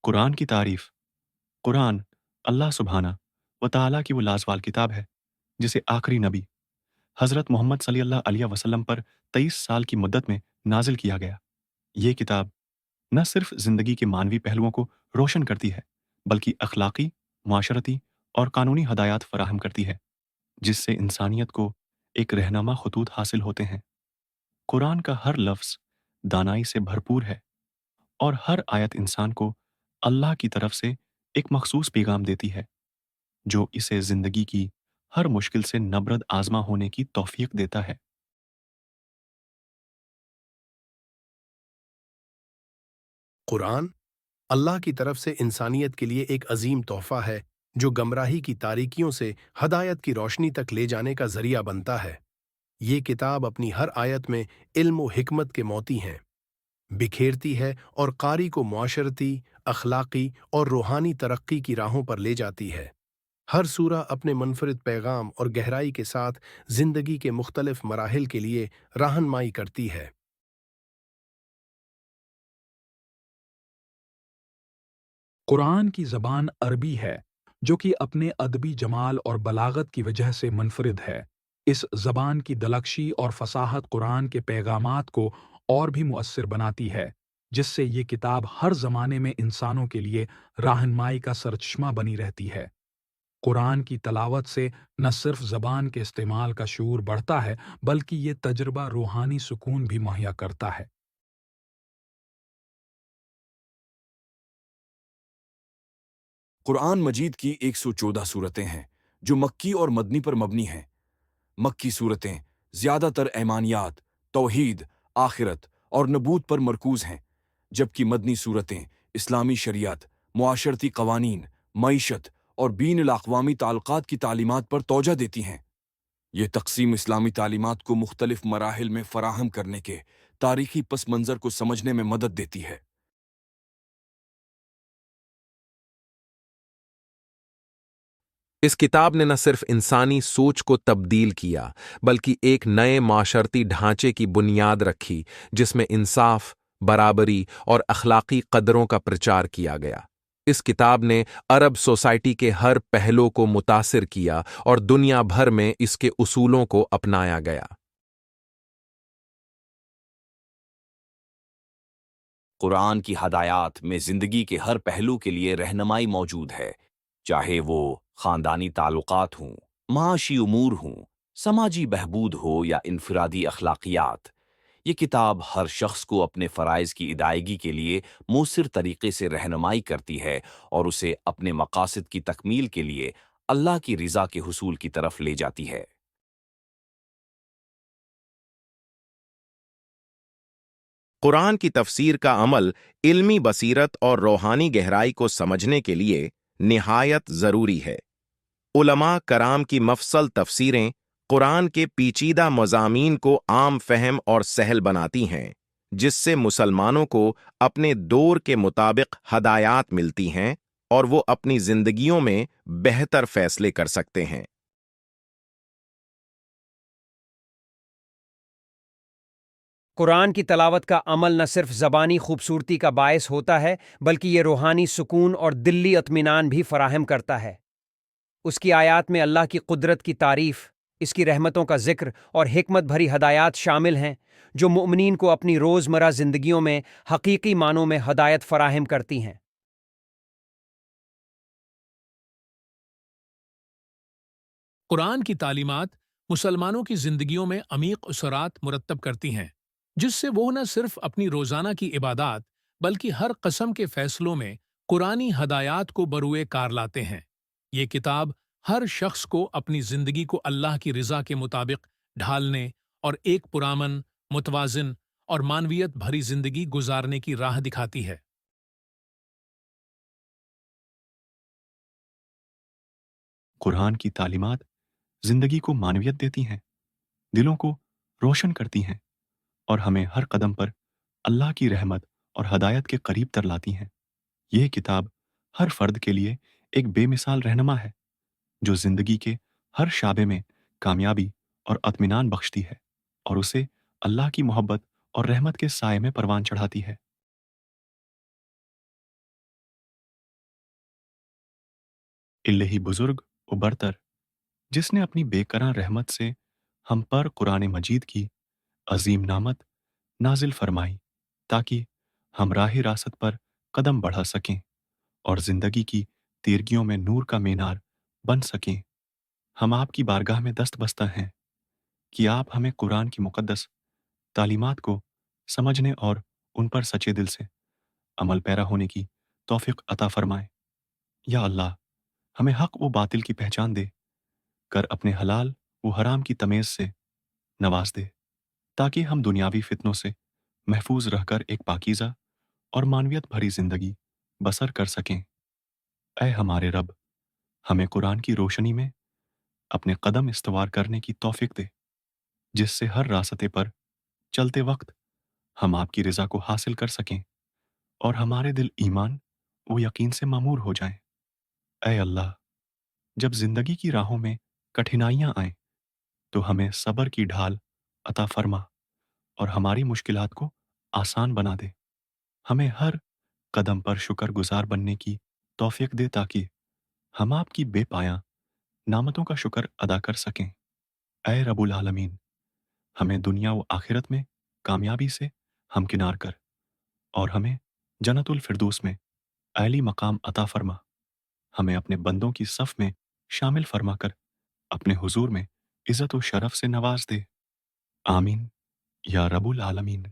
कुरान की तारीफ। कुरान अल्लाह सुब्हाना व तआला की वो लाजवाल किताब है जिसे आखिरी नबी हज़रत मोहम्मद सल्लल्लाहु अलैहि वसल्लम पर 23 साल की मुद्दत में नाजिल किया गया। ये किताब न सिर्फ ज़िंदगी के मानवी पहलुओं को रोशन करती है, बल्कि अखलाकी, माशरती और कानूनी हदायत फराहम करती है, जिससे इंसानियत को एक रहनुमा खतूत हासिल होते हैं। कुरान का हर लफ्ज़ दानाई से भरपूर है और हर आयत इंसान को अल्लाह की तरफ से एक मखसूस पैगाम देती है, जो इसे ज़िंदगी की हर मुश्किल से नबरद आज़मा होने की तौफ़ीक देता है। कुरान अल्लाह की तरफ से इंसानियत के लिए एक अजीम तोहफा है जो गमराही की तारीकियों से हदायत की रोशनी तक ले जाने का जरिया बनता है। ये किताब अपनी हर आयत में इल्म व हिकमत के मोती हैं, बिखेरती है और कारी को मुआशरती, अखलाकी और रूहानी तरक्की की राहों पर ले जाती है। हर सूरा अपने मुनफरिद पैगाम और गहराई के साथ जिंदगी के मुख्तलिफ मराहिल के लिए रहनुमाई करती है। कुरान की ज़बान अरबी है, जो कि अपने अदबी जमाल और बलागत की वजह से मुनफरिद है। इस ज़बान की दलकशी और फसाहत कुरान के पैगामात को और भी मुअस्सिर बनाती है, जिससे ये किताब हर ज़माने में इंसानों के लिए रहनुमाई का सरचश्मा बनी रहती है। कुरान की तलावत से न सिर्फ ज़बान के इस्तेमाल का शूर बढ़ता है, बल्कि ये तजुर्बा रूहानी सुकून भी मुहैया करता है। कुरान मजीद की 114 सूरतें हैं जो मक्की और मदनी पर मबनी हैं। मक्की सूरतें ज़्यादातर ऐमानियात, तौहीद, आखिरत और नबूत पर मरकूज़ हैं, जबकि मदनी सूरतें इस्लामी शरीयत, मुआशरती कवानीन, मईशत और बीन अक़वामी ताल्लुकात की तालीमात पर तोजह देती हैं। ये तक़सीम इस्लामी तालीमात को मुख्तलिफ मराहिल में फ़राहम करने के तारीख़ी पस मंज़र को समझने में मदद देती है। इस किताब ने न सिर्फ इंसानी सोच को तब्दील किया, बल्कि एक नए माशरती ढांचे की बुनियाद रखी, जिसमें इंसाफ, बराबरी और अखलाकी कदरों का प्रचार किया गया। इस किताब ने अरब सोसाइटी के हर पहलू को मुतासिर किया और दुनिया भर में इसके उसूलों को अपनाया गया। कुरान की हदायत में ज़िंदगी के हर पहलू के लिए रहनुमाई मौजूद है, चाहे वो ख़ानदानी ताल्लुकात हों, माशी उमूर हों, समाजी बहबूद हो या इनफरादी अखलाकियात। ये किताब हर शख्स को अपने फ़राइज़ की अदायगी के लिए मौसर तरीक़े से रहनुमाई करती है और उसे अपने मकासद की तकमील के लिए अल्लाह की रज़ा के हुसूल की तरफ ले जाती है। कुरान की तफसीर का अमल इल्मी बसीरत और रूहानी गहराई को समझने के लिए निहायत ज़रूरी है। उलमा कराम की मफसल तफसीरें कुरान के पेचीदा मज़ामीन को आम फहम और सहल बनाती हैं, जिससे मुसलमानों को अपने दौर के मुताबिक हदायत मिलती हैं और वो अपनी ज़िंदगियों में बेहतर फैसले कर सकते हैं। कुरान की तलावत का अमल न सिर्फ ज़बानी खूबसूरती का बायस होता है, बल्कि ये रूहानी सुकून और दिल्ली इत्मीनान भी फराहम करता है। उसकी आयात में अल्लाह की कुदरत की तारीफ़, इसकी रहमतों का जिक्र और हिकमत भरी हदायत शामिल हैं, जो मुमिनीन को अपनी रोज़मर्रा ज़िंदगियों में हकीकी मानों में हदायत फराहम करती हैं। कुरान की तालीमात मुसलमानों की जिंदगियों में अमीक असरात मुरतब करती हैं, जिससे वो न सिर्फ अपनी रोज़ाना की इबादात बल्कि हर कस्म के फैसलों में कुरानी हदायत को बरूए कार लाते हैं। ये किताब हर शख्स को अपनी ज़िंदगी को अल्लाह की रज़ा के मुताबिक ढालने और एक पुरामन, मुतवाज़िन और मानवियत भरी ज़िंदगी गुजारने की राह दिखाती है। कुरान की तालीमात ज़िंदगी को मानवियत देती हैं, दिलों को रोशन करती हैं और हमें हर कदम पर अल्लाह की रहमत और हदायत के करीब तर लाती हैं। ये किताब हर फ़र्द के लिए एक बेमिसाल रहनुमा है, जो ज़िंदगी के हर शाबे में कामयाबी और इत्मीनान बख्शती है और उसे अल्लाह की मोहब्बत और रहमत के साये में परवान चढ़ाती है। इल्लही बुजुर्ग व बरतर, जिसने अपनी बेकरां रहमत से हम पर कुरान मजीद की अजीम नामत नाजिल फरमाई, ताकि हम राह रासत पर कदम बढ़ा सकें और जिंदगी की तीरगियों में नूर का मीनार बन सकें। हम आपकी बारगाह में दस्त बस्ता हैं कि आप हमें कुरान की मुकद्दस तालीमात को समझने और उन पर सच्चे दिल से अमल पैरा होने की तौफीक अता फरमाएं। या अल्लाह, हमें हक व बातिल की पहचान दे कर अपने हलाल व हराम की तमीज़ से नवाज दे, ताकि हम दुनियावी फितनों से महफूज रहकर एक पाकीज़ा और मानवियत भरी जिंदगी बसर कर सकें। ऐ हमारे रब, हमें कुरान की रोशनी में अपने कदम इस्तवार करने की तौफीक दे, जिससे हर रास्ते पर चलते वक्त हम आपकी रज़ा को हासिल कर सकें और हमारे दिल ईमान व यकीन से मामूर हो जाएं। ऐ अल्लाह, जब जिंदगी की राहों में कठिनाइयां आएं, तो हमें सब्र की ढाल अता फरमा और हमारी मुश्किलात को आसान बना दे। हमें हर कदम पर शुक्रगुजार बनने की तौफीक दे, ताकि हम आपकी बेपाया नामतों का शुक्र अदा कर सकें। ऐ रब्बुल आलमीन, हमें दुनिया व आखिरत में कामयाबी से हमकिनार कर और हमें जन्नतुल फिरदौस में आली मकाम अता फरमा। हमें अपने बंदों की सफ में शामिल फरमा कर अपने हुजूर में इज़्ज़त व शरफ से नवाज दे। आमीन या रब्बुल आलमीन।